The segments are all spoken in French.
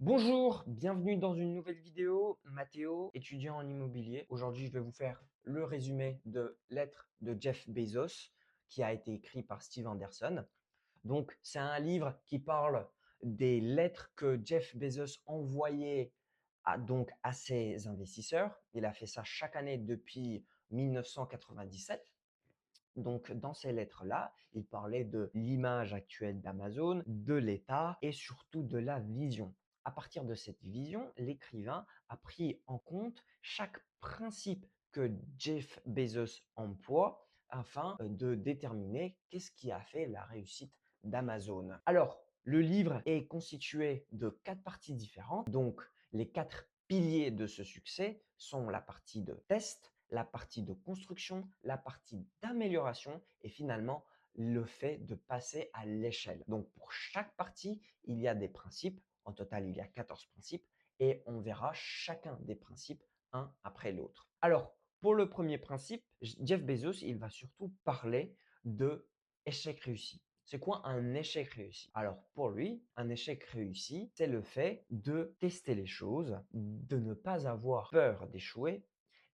Bonjour, bienvenue dans une nouvelle vidéo. Mathéo, étudiant en immobilier. Aujourd'hui, je vais vous faire le résumé de Lettres de Jeff Bezos qui a été écrit par Steve Anderson. Donc, c'est un livre qui parle des lettres que Jeff Bezos envoyait à ses investisseurs. Il a fait ça chaque année depuis 1997. Donc, dans ces lettres-là, il parlait de l'image actuelle d'Amazon, de l'État et surtout de la vision. À partir de cette vision, l'écrivain a pris en compte chaque principe que Jeff Bezos emploie afin de déterminer qu'est-ce qui a fait la réussite d'Amazon. Alors, le livre est constitué de 4 parties différentes. Donc, les 4 piliers de ce succès sont la partie de test, la partie de construction, la partie d'amélioration et finalement le fait de passer à l'échelle. Donc pour chaque partie, il y a des principes. En total, il y a 14 principes et on verra chacun des principes un après l'autre. Alors, pour le premier principe, Jeff Bezos, il va surtout parler de échec réussi. C'est quoi un échec réussi? Alors pour lui, un échec réussi, c'est le fait de tester les choses, de ne pas avoir peur d'échouer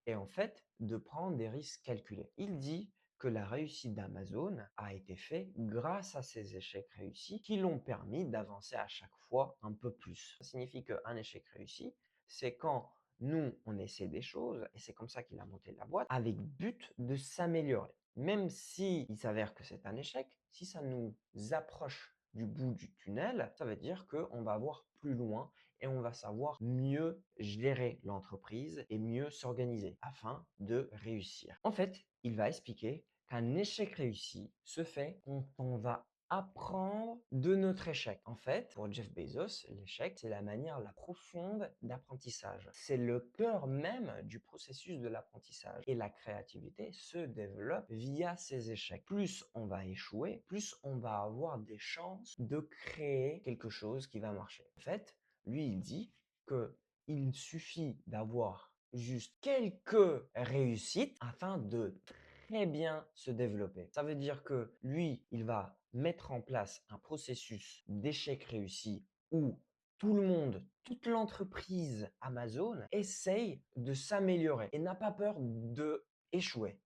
et en fait de prendre des risques calculés. Il dit que la réussite d'Amazon a été faite grâce à ces échecs réussis qui l'ont permis d'avancer à chaque fois un peu plus. Ça signifie qu'un échec réussi, c'est quand nous, on essaie des choses, et c'est comme ça qu'il a monté la boîte, avec but de s'améliorer. Même si il s'avère que c'est un échec, si ça nous approche du bout du tunnel, ça veut dire qu'on va voir plus loin et on va savoir mieux gérer l'entreprise et mieux s'organiser afin de réussir. En fait, il va expliquer qu'un échec réussi se fait quand on va apprendre de notre échec. En fait, pour Jeff Bezos, l'échec, c'est la manière la profonde d'apprentissage. C'est le cœur même du processus de l'apprentissage. Et la créativité se développe via ces échecs. Plus on va échouer, plus on va avoir des chances de créer quelque chose qui va marcher. En fait, lui, il dit que il suffit d'avoir juste quelques réussites afin de très bien se développer. Ça veut dire que lui, il va mettre en place un processus d'échec réussi où tout le monde, toute l'entreprise Amazon essaye de s'améliorer et n'a pas peur de échouer.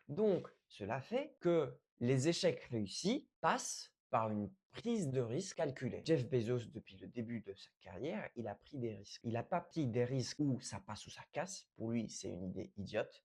Donc, cela fait que les échecs réussis passent par une prise de risque calculée. Jeff Bezos, depuis le début de sa carrière, il a pris des risques. Il n'a pas pris des risques où ça passe ou ça casse. Pour lui, c'est une idée idiote.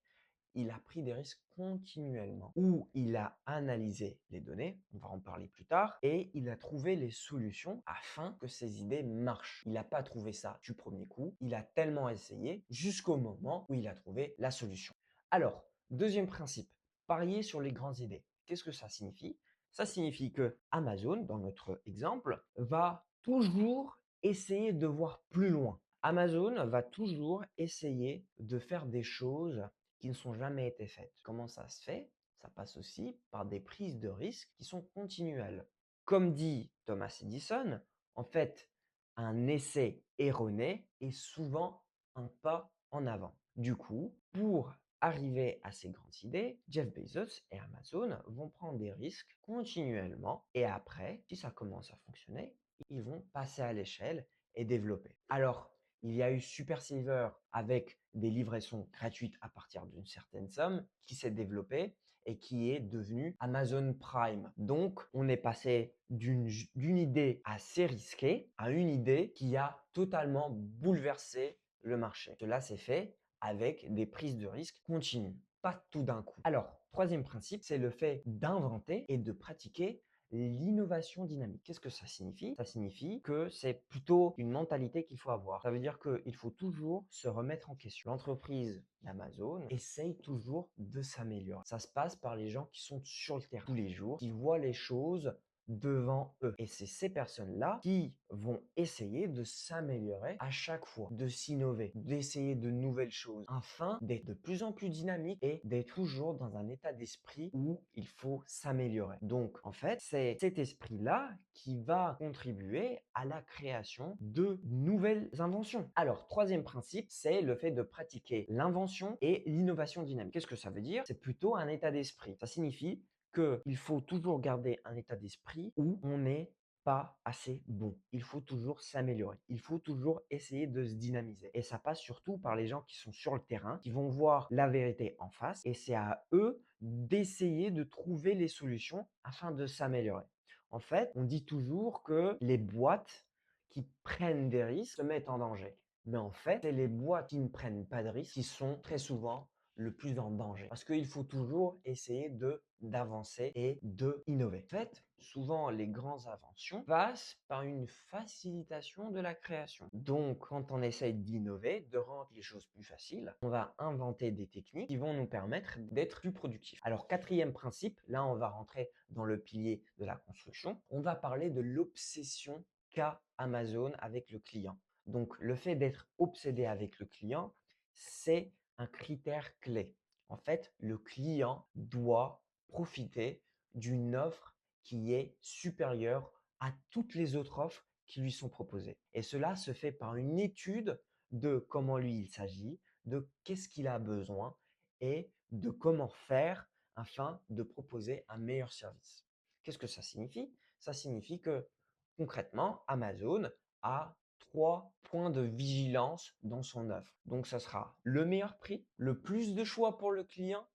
Il a pris des risques continuellement, où il a analysé les données, on va en parler plus tard, et il a trouvé les solutions afin que ses idées marchent. Il n'a pas trouvé ça du premier coup, il a tellement essayé jusqu'au moment où il a trouvé la solution. Alors, deuxième principe, parier sur les grandes idées. Qu'est-ce que ça signifie? Ça signifie que Amazon, dans notre exemple, va toujours essayer de voir plus loin. Amazon va toujours essayer de faire des choses qui ne sont jamais été faites. Comment ça se fait? Ça passe aussi par des prises de risques qui sont continuelles. Comme dit Thomas Edison, en fait, un essai erroné est souvent un pas en avant. Du coup, pour arriver à ces grandes idées, Jeff Bezos et Amazon vont prendre des risques continuellement et après, si ça commence à fonctionner, ils vont passer à l'échelle et développer. Alors, il y a eu Super Silver avec des livraisons gratuites à partir d'une certaine somme qui s'est développé et qui est devenu Amazon Prime. Donc, on est passé d'une idée assez risquée à une idée qui a totalement bouleversé le marché. Cela s'est fait avec des prises de risques continues, pas tout d'un coup. Alors, troisième principe, c'est le fait d'inventer et de pratiquer l'innovation dynamique. Qu'est-ce que ça signifie? Ça signifie que c'est plutôt une mentalité qu'il faut avoir. Ça veut dire qu'il faut toujours se remettre en question. L'entreprise d'Amazon essaye toujours de s'améliorer. Ça se passe par les gens qui sont sur le terrain tous les jours, qui voient les choses devant eux. Et c'est ces personnes-là qui vont essayer de s'améliorer à chaque fois, de s'innover, d'essayer de nouvelles choses, afin d'être de plus en plus dynamique et d'être toujours dans un état d'esprit où il faut s'améliorer. Donc, en fait, c'est cet esprit-là qui va contribuer à la création de nouvelles inventions. Alors, troisième principe, c'est le fait de pratiquer l'invention et l'innovation dynamique. Qu'est-ce que ça veut dire? C'est plutôt un état d'esprit. Ça signifie qu'il faut toujours garder un état d'esprit où on est pas assez bon. Il faut toujours s'améliorer. Il faut toujours essayer de se dynamiser. Et ça passe surtout par les gens qui sont sur le terrain, qui vont voir la vérité en face. Et c'est à eux d'essayer de trouver les solutions afin de s'améliorer. En fait, on dit toujours que les boîtes qui prennent des risques se mettent en danger. Mais en fait, c'est les boîtes qui ne prennent pas de risques qui sont très souvent le plus en danger. Parce qu'il faut toujours essayer d'avancer et de innover. En fait, souvent, les grandes inventions passent par une facilitation de la création. Donc, quand on essaye d'innover, de rendre les choses plus faciles, on va inventer des techniques qui vont nous permettre d'être plus productifs. Alors, quatrième principe, là, on va rentrer dans le pilier de la construction. On va parler de l'obsession qu'a Amazon avec le client. Donc, le fait d'être obsédé avec le client, c'est un critère clé. En fait, le client doit profiter d'une offre qui est supérieure à toutes les autres offres qui lui sont proposées. Et cela se fait par une étude de comment lui il s'agit, de qu'est-ce qu'il a besoin et de comment faire afin de proposer un meilleur service. Qu'est-ce que ça signifie? Ça signifie que concrètement, Amazon a 3 points de vigilance dans son offre. Donc, ça sera le meilleur prix, le plus de choix pour le client,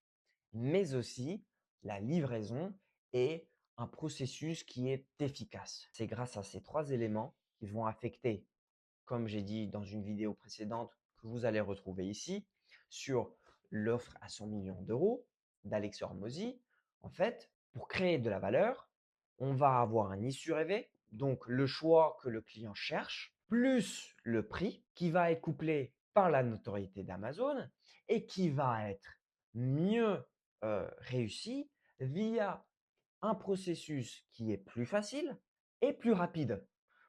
mais aussi la livraison et un processus qui est efficace. C'est grâce à ces 3 éléments qui vont affecter, comme j'ai dit dans une vidéo précédente que vous allez retrouver ici, sur l'offre à 100 millions d'euros d'Alex Hormozy. En fait, pour créer de la valeur, on va avoir un issue rêvé, donc le choix que le client cherche, plus le prix qui va être couplé par la notoriété d'Amazon et qui va être mieux réussi via un processus qui est plus facile et plus rapide.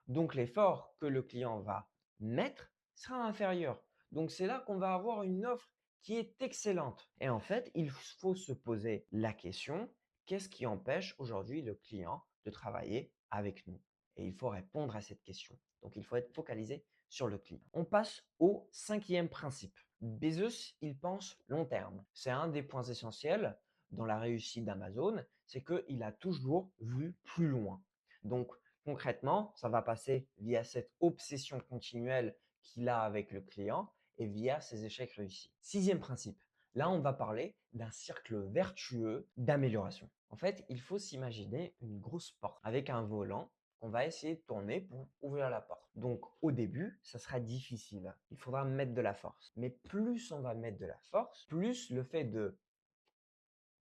Donc l'effort que le client va mettre sera inférieur. Donc c'est là qu'on va avoir une offre qui est excellente. Et en fait, il faut se poser la question, qu'est-ce qui empêche aujourd'hui le client de travailler avec nous? Et il faut répondre à cette question. Donc il faut être focalisé sur le client. On passe au 5e principe. Bezos, il pense long terme. C'est un des points essentiels dans la réussite d'Amazon, c'est qu'il a toujours vu plus loin. Donc, concrètement, ça va passer via cette obsession continuelle qu'il a avec le client et via ses échecs réussis. 6e principe. Là, on va parler d'un cercle vertueux d'amélioration. En fait, il faut s'imaginer une grosse porte avec un volant qu'on va essayer de tourner pour ouvrir la porte. Donc, au début, ça sera difficile. Il faudra mettre de la force. Mais plus on va mettre de la force, plus le fait de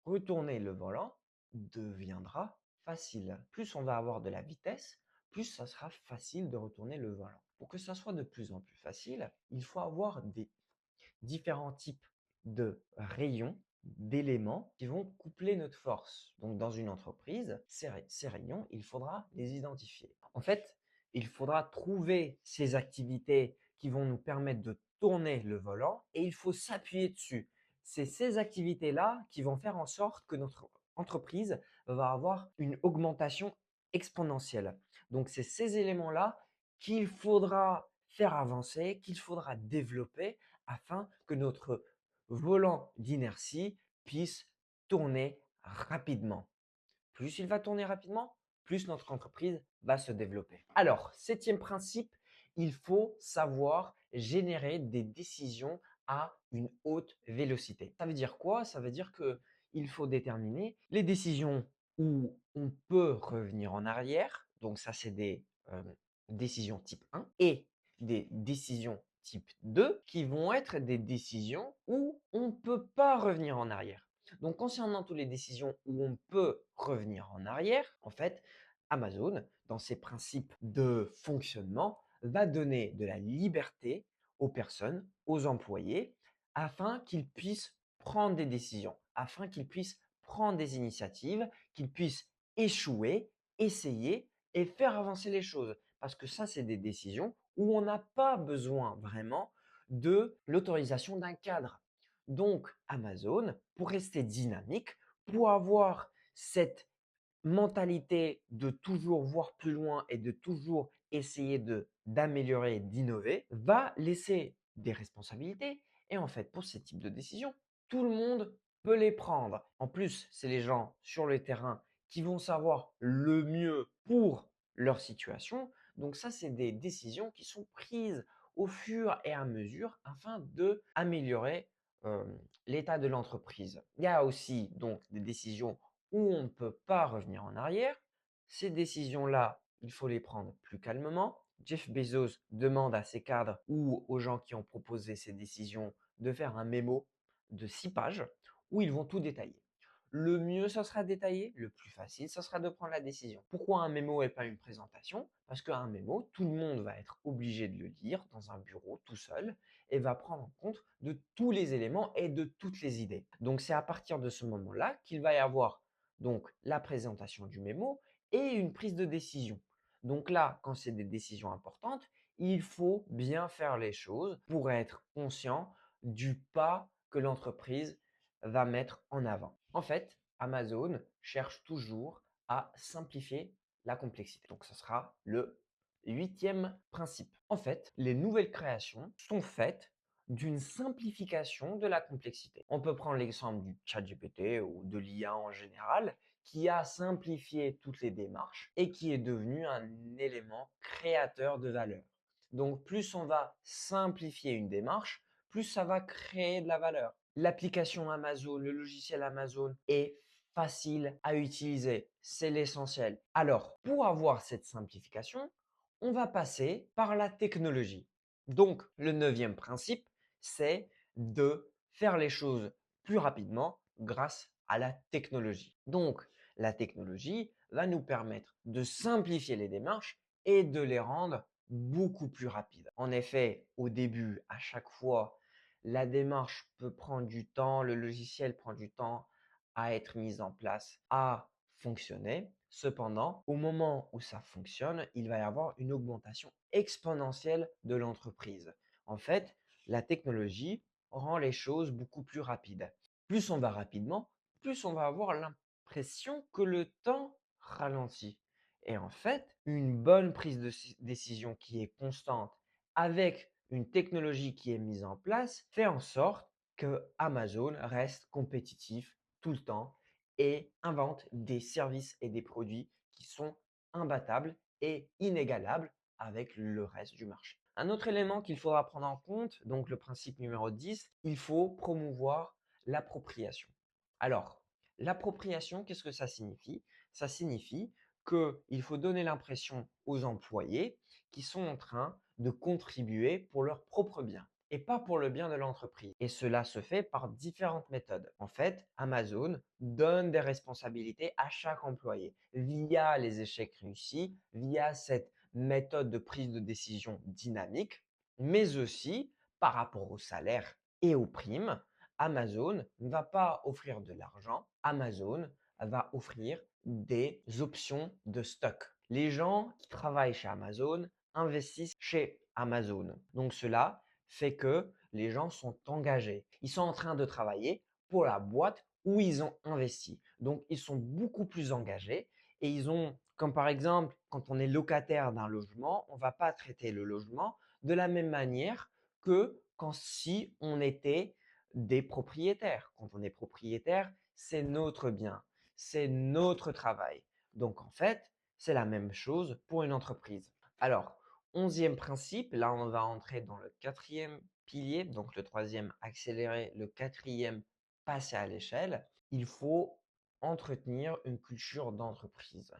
retourner le volant deviendra facile. Plus on va avoir de la vitesse, plus ça sera facile de retourner le volant. Pour que ça soit de plus en plus facile, il faut avoir des différents types de rayons, d'éléments qui vont coupler notre force. Donc, dans une entreprise, ces rayons, il faudra les identifier. En fait, il faudra trouver ces activités qui vont nous permettre de tourner le volant et il faut s'appuyer dessus. C'est ces activités-là qui vont faire en sorte que notre entreprise va avoir une augmentation exponentielle. Donc, c'est ces éléments-là qu'il faudra faire avancer, qu'il faudra développer afin que notre volant d'inertie puisse tourner rapidement. Plus il va tourner rapidement, plus notre entreprise va se développer. Alors, 7e principe, il faut savoir générer des décisions à une haute vélocité. Ça veut dire quoi? Ça veut dire qu'il faut déterminer les décisions où on peut revenir en arrière. Donc ça, c'est des décisions type 1 et des décisions type 2 qui vont être des décisions où on ne peut pas revenir en arrière. Donc, concernant toutes les décisions où on peut revenir en arrière, en fait, Amazon, dans ses principes de fonctionnement, va donner de la liberté aux personnes, aux employés, afin qu'ils puissent prendre des décisions, afin qu'ils puissent prendre des initiatives, qu'ils puissent échouer, essayer et faire avancer les choses. Parce que ça, c'est des décisions où on n'a pas besoin vraiment de l'autorisation d'un cadre. Donc, Amazon, pour rester dynamique, pour avoir cette mentalité de toujours voir plus loin et de toujours essayer d'améliorer, d'innover, va laisser des responsabilités. Et en fait, pour ce type de décision, tout le monde peut les prendre. En plus, c'est les gens sur le terrain qui vont savoir le mieux pour leur situation. Donc ça, c'est des décisions qui sont prises au fur et à mesure afin d'améliorer l'état de l'entreprise. Il y a aussi donc des décisions où on ne peut pas revenir en arrière. Ces décisions-là, il faut les prendre plus calmement. Jeff Bezos demande à ses cadres ou aux gens qui ont proposé ces décisions de faire un mémo de 6 pages où ils vont tout détailler. Le mieux, ce sera détaillé. Le plus facile, ce sera de prendre la décision. Pourquoi un mémo et pas une présentation? Parce qu'un mémo, tout le monde va être obligé de le lire dans un bureau tout seul et va prendre en compte de tous les éléments et de toutes les idées. Donc, c'est à partir de ce moment-là qu'il va y avoir donc la présentation du mémo et une prise de décision. Donc là, quand c'est des décisions importantes, il faut bien faire les choses pour être conscient du pas que l'entreprise va mettre en avant. En fait, Amazon cherche toujours à simplifier la complexité. Donc, ce sera le huitième principe. En fait, les nouvelles créations sont faites d'une simplification de la complexité. On peut prendre l'exemple du ChatGPT ou de l'IA en général, qui a simplifié toutes les démarches et qui est devenu un élément créateur de valeur. Donc, plus on va simplifier une démarche, plus ça va créer de la valeur. L'application Amazon, le logiciel Amazon est facile à utiliser. C'est l'essentiel. Alors, pour avoir cette simplification, on va passer par la technologie. Donc, le neuvième principe, c'est de faire les choses plus rapidement grâce à la technologie. Donc, la technologie va nous permettre de simplifier les démarches et de les rendre beaucoup plus rapides. En effet, au début, à chaque fois, la démarche peut prendre du temps, le logiciel prend du temps à être mis en place, à fonctionner. Cependant, au moment où ça fonctionne, il va y avoir une augmentation exponentielle de l'entreprise. En fait, la technologie rend les choses beaucoup plus rapides. Plus on va rapidement, plus on va avoir l'impression que le temps ralentit. Et en fait, une bonne prise de décision qui est constante avec une technologie qui est mise en place fait en sorte que Amazon reste compétitif tout le temps et invente des services et des produits qui sont imbattables et inégalables avec le reste du marché. Un autre élément qu'il faudra prendre en compte, donc le principe numéro 10, il faut promouvoir l'appropriation. Alors, l'appropriation, qu'est-ce que ça signifie? Ça signifie qu'il faut donner l'impression aux employés qui sont en train de contribuer pour leur propre bien et pas pour le bien de l'entreprise. Et cela se fait par différentes méthodes. En fait, Amazon donne des responsabilités à chaque employé via les échecs réussis, via cette méthode de prise de décision dynamique, mais aussi par rapport au salaire et aux primes. Amazon ne va pas offrir de l'argent, Amazon va offrir des options de stock. Les gens qui travaillent chez Amazon investissent chez Amazon. Donc cela fait que les gens sont engagés. Ils sont en train de travailler pour la boîte où ils ont investi. Donc ils sont beaucoup plus engagés et ils ont, comme par exemple, quand on est locataire d'un logement, on ne va pas traiter le logement de la même manière que quand si on était des propriétaires. Quand on est propriétaire, c'est notre bien, c'est notre travail. Donc en fait, c'est la même chose pour une entreprise. Alors, onzième principe, là on va entrer dans le quatrième pilier, donc le troisième accélérer, le quatrième passer à l'échelle. Il faut entretenir une culture d'entreprise.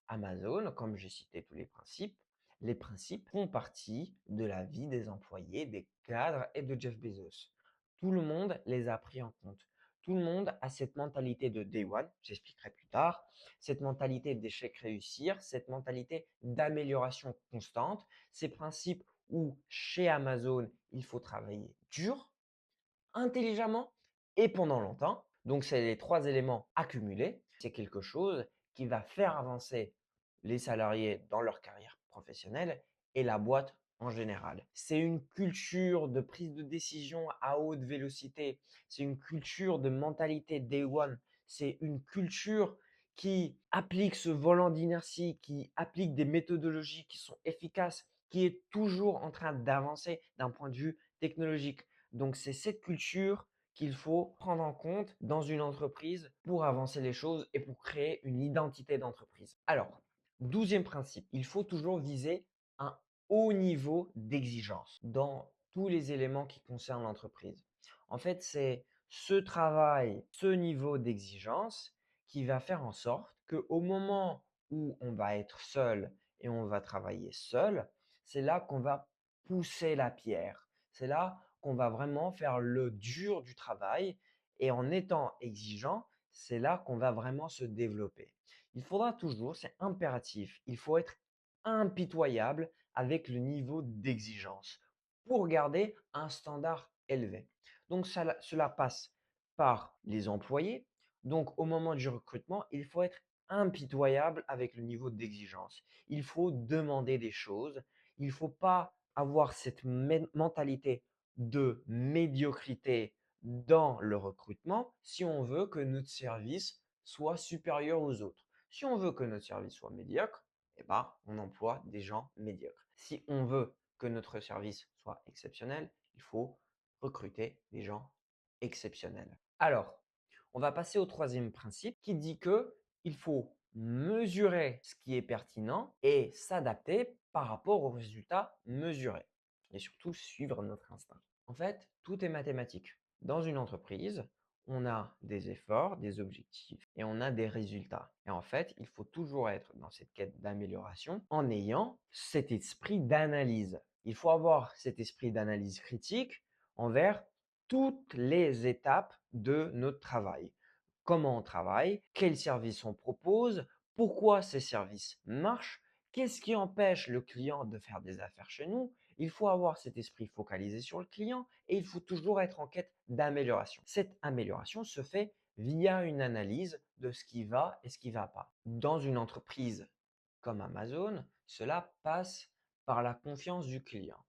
Amazon, comme j'ai cité tous les principes font partie de la vie des employés, des cadres et de Jeff Bezos. Tout le monde les a pris en compte. Tout le monde a cette mentalité de day one, j'expliquerai plus tard, cette mentalité d'échec réussir, cette mentalité d'amélioration constante, ces principes où chez Amazon, il faut travailler dur, intelligemment et pendant longtemps. Donc, c'est les trois éléments accumulés. C'est quelque chose qui va faire avancer les salariés dans leur carrière professionnelle et la boîte en général. C'est une culture de prise de décision à haute vélocité. C'est une culture de mentalité day one. C'est une culture qui applique ce volant d'inertie, qui applique des méthodologies qui sont efficaces, qui est toujours en train d'avancer d'un point de vue technologique. Donc, c'est cette culture qu'il faut prendre en compte dans une entreprise pour avancer les choses et pour créer une identité d'entreprise. Alors, 12e principe, il faut toujours viser un haut niveau d'exigence dans tous les éléments qui concernent l'entreprise. En fait, c'est ce travail, ce niveau d'exigence qui va faire en sorte qu'au moment où on va être seul et on va travailler seul, c'est là qu'on va pousser la pierre. C'est là qu'on va vraiment faire le dur du travail et en étant exigeant, c'est là qu'on va vraiment se développer. Il faudra toujours, c'est impératif, il faut être impitoyable avec le niveau d'exigence pour garder un standard élevé. Donc, cela passe par les employés. Donc, au moment du recrutement, il faut être impitoyable avec le niveau d'exigence. Il faut demander des choses. Il ne faut pas avoir cette mentalité de médiocrité dans le recrutement si on veut que notre service soit supérieur aux autres. Si on veut que notre service soit médiocre, eh ben, on emploie des gens médiocres. Si on veut que notre service soit exceptionnel, il faut recruter des gens exceptionnels. Alors, on va passer au troisième principe qui dit que il faut mesurer ce qui est pertinent et s'adapter par rapport aux résultats mesurés et surtout suivre notre instinct. En fait, tout est mathématique. Dans une entreprise, on a des efforts, des objectifs et on a des résultats. Et en fait, il faut toujours être dans cette quête d'amélioration en ayant cet esprit d'analyse. Il faut avoir cet esprit d'analyse critique envers toutes les étapes de notre travail. Comment on travaille, quels services on propose, pourquoi ces services marchent, qu'est-ce qui empêche le client de faire des affaires chez nous. Il faut avoir cet esprit focalisé sur le client et il faut toujours être en quête d'amélioration. Cette amélioration se fait via une analyse de ce qui va et ce qui ne va pas. Dans une entreprise comme Amazon, cela passe par la confiance du client.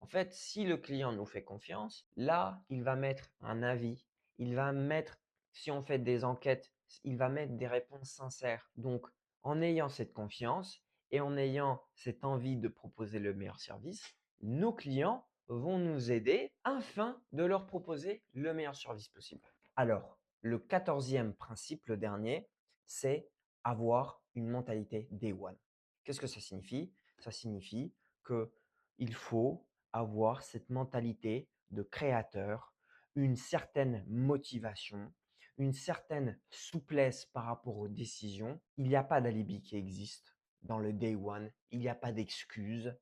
En fait, si le client nous fait confiance, là, il va mettre un avis, il va mettre, si on fait des enquêtes, il va mettre des réponses sincères. Donc, en ayant cette confiance et en ayant cette envie de proposer le meilleur service, nos clients vont nous aider afin de leur proposer le meilleur service possible. Alors, le 14e principe, le dernier, c'est avoir une mentalité day one. Qu'est-ce que ça signifie? Ça signifie qu'il faut avoir cette mentalité de créateur, une certaine motivation, une certaine souplesse par rapport aux décisions. Il n'y a pas d'alibi qui existe dans le day one. Il n'y a pas d'excuses.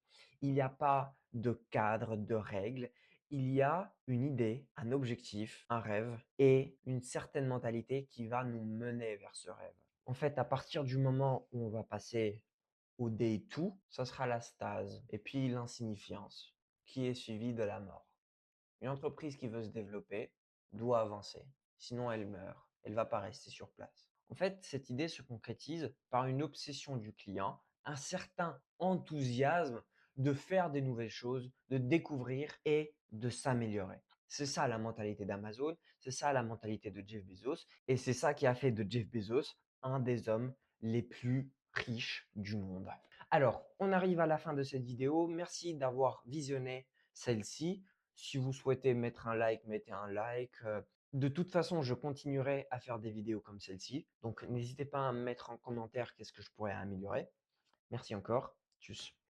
Il n'y a pas de cadre, de règles. Il y a une idée, un objectif, un rêve et une certaine mentalité qui va nous mener vers ce rêve. En fait, à partir du moment où on va passer au day 2, ça sera la stase et puis l'insignifiance qui est suivie de la mort. Une entreprise qui veut se développer doit avancer, sinon elle meurt, elle ne va pas rester sur place. En fait, cette idée se concrétise par une obsession du client, un certain enthousiasme de faire des nouvelles choses, de découvrir et de s'améliorer. C'est ça la mentalité d'Amazon, c'est ça la mentalité de Jeff Bezos et c'est ça qui a fait de Jeff Bezos un des hommes les plus riches du monde. Alors, on arrive à la fin de cette vidéo. Merci d'avoir visionné celle-ci. Si vous souhaitez mettre un like, mettez un like. De toute façon, je continuerai à faire des vidéos comme celle-ci. Donc, n'hésitez pas à me mettre en commentaire qu'est-ce que je pourrais améliorer. Merci encore. Tchuss.